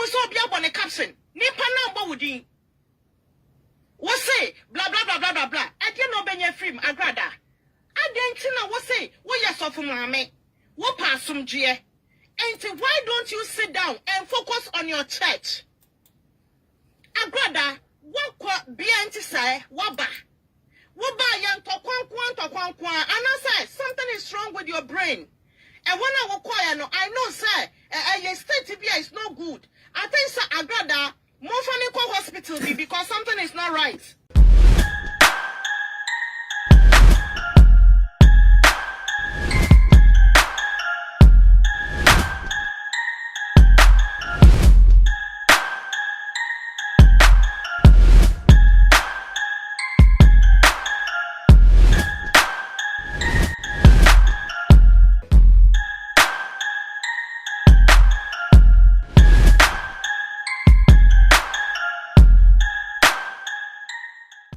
was so be up on a caption. Nipa number would you? What say? Blah blah blah blah blah blah. I didn't know Ben Yefrim Agradaa. I didn't know what say. What you saw from Mame? What pass some G? And why don't you sit down and focus on your church? Agradaa, what be anti-say? What ba? What ba yan to kwan. And I say something is wrong with your brain. And when I walk I know sir, your state TBI is not good. I think sir Agradaa, more funny call hospital because something is not right.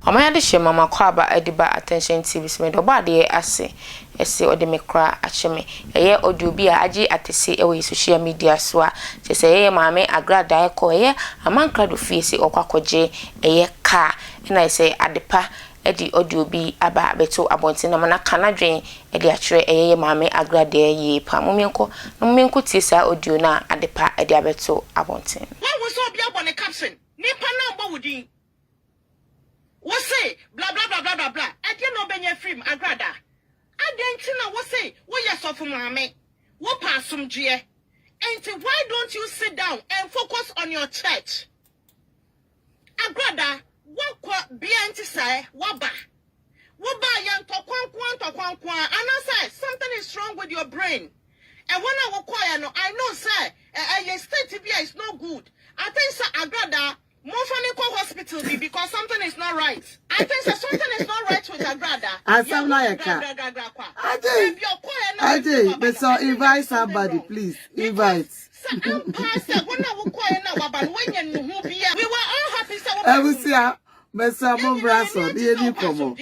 Amaya de shema makwaba Adepa attention TV me do ba de ase ese ode me kra acheme eye audio bi a agi atese e we social media so a se eye maame Agradaa e ko eye Amankrado fie se okwakoje eye ka na ese Adepa edi audio bi aba beto abonti na mana kanadwen edi akire eye maame Agradaa ye pa momenko tie sa audio na Adepa edi abeto abonti Why was so be up on a caption? Nipa number would you? What say? Blah blah blah blah blah blah. I didn't know Ben Yefrim Agradaa. I didn't know what say. What you saw from Mame? What pass some G? And why don't you sit down and focus on your church? Agradaa, what be anti-say? What ba? What ba yan to kwan. And I say something is wrong with your brain. And when I walk I know sir, your state TBI is not good. I think sir Agradaa, more funny call hospital because something is not right. I think something is not right with Agradaa. I sound like I did. But so invite somebody, please. Invite. We were all happy. I will see how Mr. Mombraso, the new como.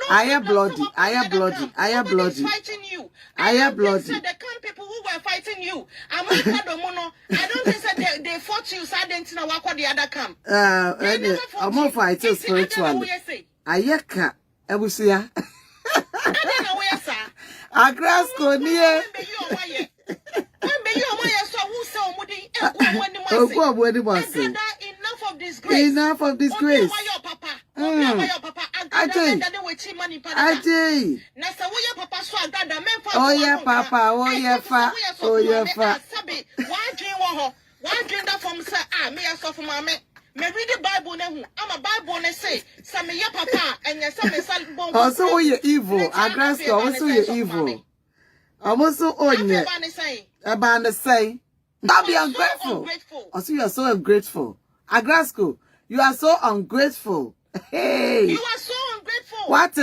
I am bloody. I am bloody. I am bloody. Fighting you. I am bloody. The camp people who were fighting you. Amankrado mono. I don't think that they fought you. So I didn't know what the other camp. I'm more fighting spiritually. Ayeka. I will see ya. I don't know where, sir. Agrasco near. Enough of disgrace. Enough of disgrace. Oh yeah, papa. Oh yeah, fa. Oh yeah, fa. Why drink that from sir? Me I saw from my me. Me read the Bible now. I'm a Bible and say, "Some ya papa and your son born." Also, oh you evil. Agrasco. Also you evil. Also, oh yeah. About the say. Don't be ungrateful. Also, you are so ungrateful. Agrasco, you are so ungrateful. Hey. You are so ungrateful. What?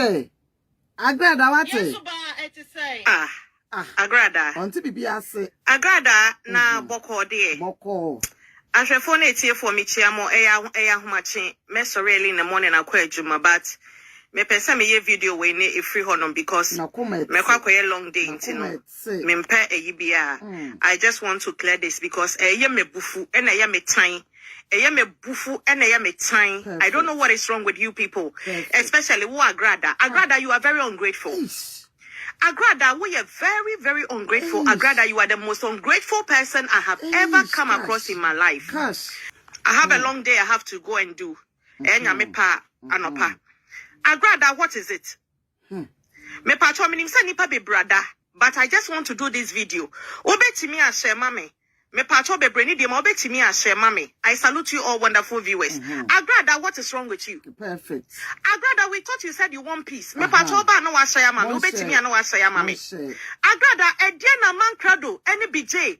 Agradaa, what? Yes, Agradaa. Until be say. Agradaa na boko de. Boko. Ahwefo na etie for me chiamo eya homache. Me sorry early in the morning akwa adwuma but me pesa me ye video we ne e free honom because me kwa long day ntino. Me mpa eyi bia. I just want to clear this because eye me bufu e na eye me tan. Eye me bufu e na eye me tan. I don't know what is wrong with you people. Especially who Agradaa. Agradaa, you are very ungrateful. Agradaa, we are very, very ungrateful. Agradaa, you are the most ungrateful person I have ever come across in my life. I have a long day I have to go and do. Anopa. Agradaa, what is it? Me pacho minim sa nipa be brother, but I just want to do this video. Obetimi a share mame. Me pacho be breni de ma obetimi a share mame. I salute you all wonderful viewers. Agradaa, what is wrong with you? Perfect. Agradaa, we thought you said you want peace. Me pacho ba no wa share mame. Obetimi no wa share mame. Agradaa, e dia na Amankrado, any BJ,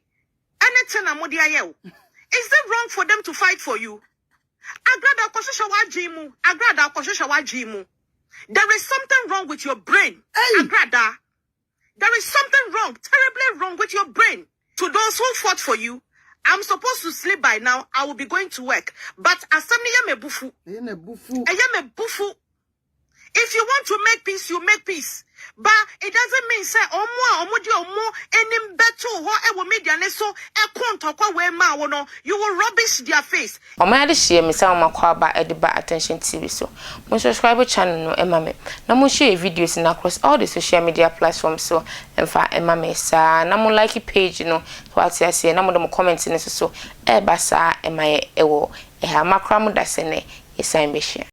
anything na modi ayew. Is it wrong for them to fight for you? Agradaa, koshisha wa jimu. Agradaa, koshisha wa jimu. There is something wrong with your brain. Hey. Agradaa. There is something wrong, terribly wrong with your brain. To those who fought for you, I'm supposed to sleep by now. I will be going to work. But asamni me bufu. Me bufu. Me bufu. If you want to make peace, you make peace. But it doesn't mean say any better what media so you will rubbish their face. Omadi share me say Amankrado Adepa Attention TV so. Mo subscribe channel no ema me. Na mo share videos in across all the social media platforms so emfa ema me sa na mo like page no what I say na mo dem comment ne so e ba sa ema ye ewo e ha Amankrado da se ne e sign be share.